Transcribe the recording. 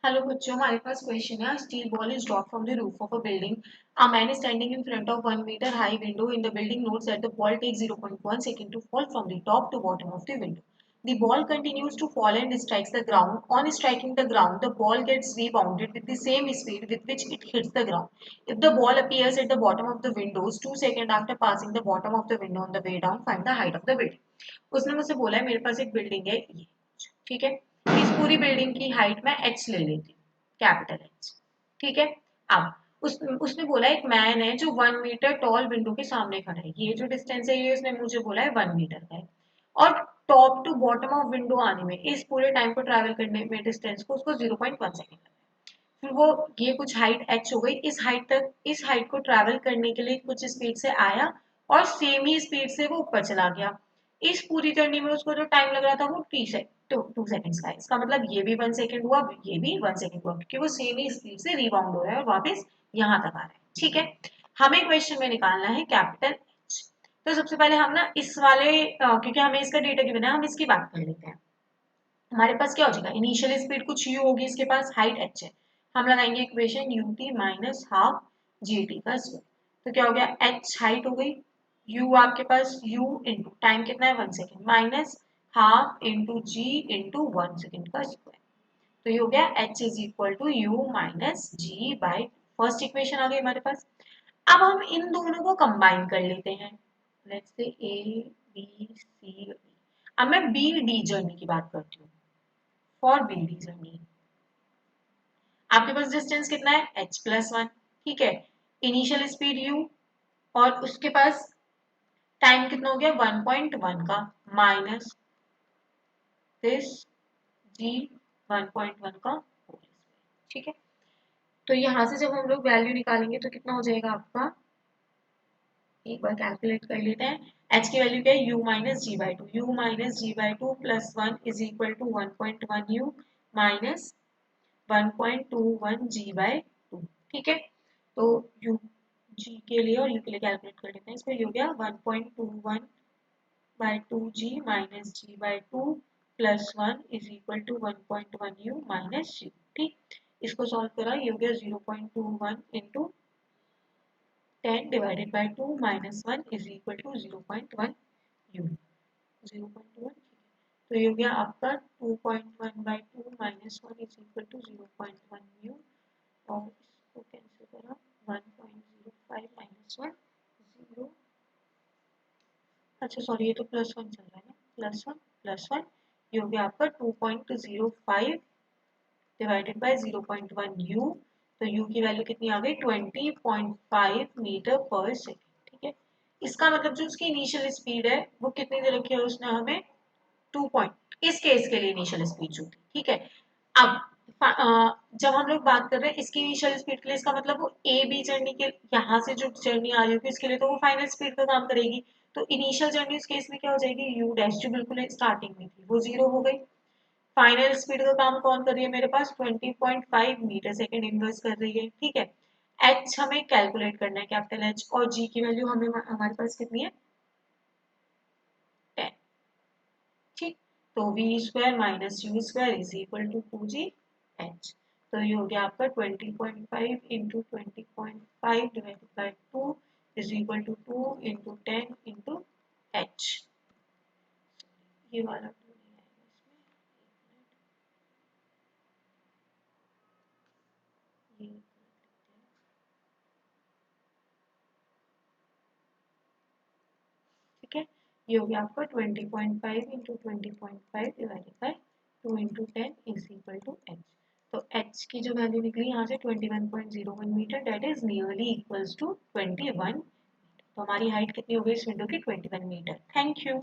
Hello बच्चों, हमारे पास क्वेश्चन है। Steel ball is drop from the roof of a building. A man standing in front of 1 meter high window in the building notes that the ball takes 0.1 second to fall from the top to bottom of the window. The ball continues to fall and strikes the ground. On striking the ground, the ball gets rebounded with the same speed with which it hits the ground. If the ball appears at the bottom of the windows 2 seconds after passing the bottom of the window on the way down, find the height of the building. उसने मुझसे बोला है मेरे पास एक building है ये, ठीक है। इस पूरी बिल्डिंग की हाइट मैं एच ले लेती हूँ, कैपिटल एच, ठीक है। अब उसने बोला एक मैन है जो 1 मीटर टॉल विंडो के सामने खड़ा है। ये जो डिस्टेंस है ये उसने मुझे बोला है 1 मीटर का है। और top to bottom of window आने में इस पूरे टाइम को ट्रैवल करने में डिस्टेंस को उसको 0.1 सेकेंड लगा। फिर वो ये कुछ हाइट एच हो गई, इस हाइट को ट्रैवल करने के लिए कुछ स्पीड से आया और सेम ही स्पीड से वो ऊपर चला गया। इस पूरी जर्नी में उसको जो टाइम लग रहा था वो 2 सेकेंड्स का है। इसका मतलब ये भी 1 सेकेंड हुआ, ये भी 1 सेकेंड हुआ, क्योंकि वो सेम ही स्पीड से रिबाउंड हो रहा है और वापस यहाँ तक आ रहा है, ठीक है। हमें क्वेश्चन में निकालना है कैपिटल एच। तो सबसे पहले हम ना इस वाले क्योंकि हमें इसका डेटा गिवन है, हम इसकी बात कर लेते हैं। हमारे पास क्या हो जाएगा, इनिशियल स्पीड कुछ यू होगी, इसके पास हाइट एच है। हम लगाएंगे equation U T minus half G T का स्क्वायर। तो क्या हो गया, एच हाइट हो गई, यू आपके पास यू इंटू टाइम कितना है 1 second minus half into g into 1 second का स्क्वायर। तो ये हो गया h is equal to u minus g by first equation आ गई हमारे पास। अब हम इन दोनों को कंबाइन कर लेते हैं। Let's say A B C D. अब मैं बी डी जर्नी की बात करती हूँ। फॉर बी डी जर्नी आपके पास डिस्टेंस कितना है h प्लस 1, ठीक है। इनिशियल स्पीड u और उसके पास टाइम कितना हो गया 1.1 का माइनस दिस g 1.1 का होल स्क्वायर, ठीक है। तो यहाँ से जब हम लोग वैल्यू निकालेंगे तो कितना हो जाएगा आपका, एक बार कैलकुलेट कर लेते हैं। h की वैल्यू क्या है u minus g by two, u minus g by two plus 1 is equal to 1.1 u minus 1.21 g by two, ठीक है। तो u g के लिए और u के लिए कैलकुलेट कर लेते हैं। इसको ये हो गया 1.21 by two g minus g by two plus 1 is equal to 1.1 u minus g, ठीक। इसको सॉल्व करा, ये हो गया 0.21 into 10 divided by 2 minus 1 is equal to 0.1 u, 0.1, तो ये हो गया आपका 2.1 by two minus 1 is equal to 0.1 u। और इसको कैंसिल करा 1.05 माइनस 1 0, अच्छा सॉरी ये तो प्लस 1 चल रहा है ना, प्लस 1 ये हो गया आपका 2.05 डिवाइडेड बाय 0.1 u। तो u की वैल्यू कितनी आ गई 20.5 मीटर पर सेकेंड, ठीक है। इसका मतलब जो उसकी इनिशियल स्पीड है वो कितनी दे रखी है उसने हमें 2 पॉइंट, इस केस के लिए इनिशियल स्पीड जो थी, ठीक है। अब जब हम लोग बात कर रहे हैं इसकी इनिशियल स्पीड के लिए, इसका मतलब वो ए बी जर्नी के यहाँ से जो जर्नी आ रही होगी इसके लिए तो वो फाइनल स्पीड का काम करेगी। तो इनिशियल जर्नी उस केस में क्या हो जाएगी, यू डैश जो बिल्कुल स्टार्टिंग में थी वो 0 हो गई। फाइनल स्पीड का काम कौन कर रही है मेरे पास 20.5 मीटर सेकेंड इनवर्स कर रही है, ठीक है। एच हमें कैलकुलेट करना है कैपिटल एच, और जी की वैल्यू हमें हमारे पास कितनी है 10, ठीक। तो v square minus u square is equal to 2gh। तो ये हो गया आपका 20.5 into 20.5 divided by 2 is equal to 2 into 10 into h। ये वाला 2 नहीं आएगा इसमें, ये ठीक है। ये हो गया आपका 20.5 into 20.5 divided by 2 into 10 is equal to h. तो एच की जो वैल्यू निकली यहाँ से 21.01 metre, that is nearly equals to 21। तो हमारी हाइट कितनी हो गई इस विंडो की 21 मीटर। Thank you.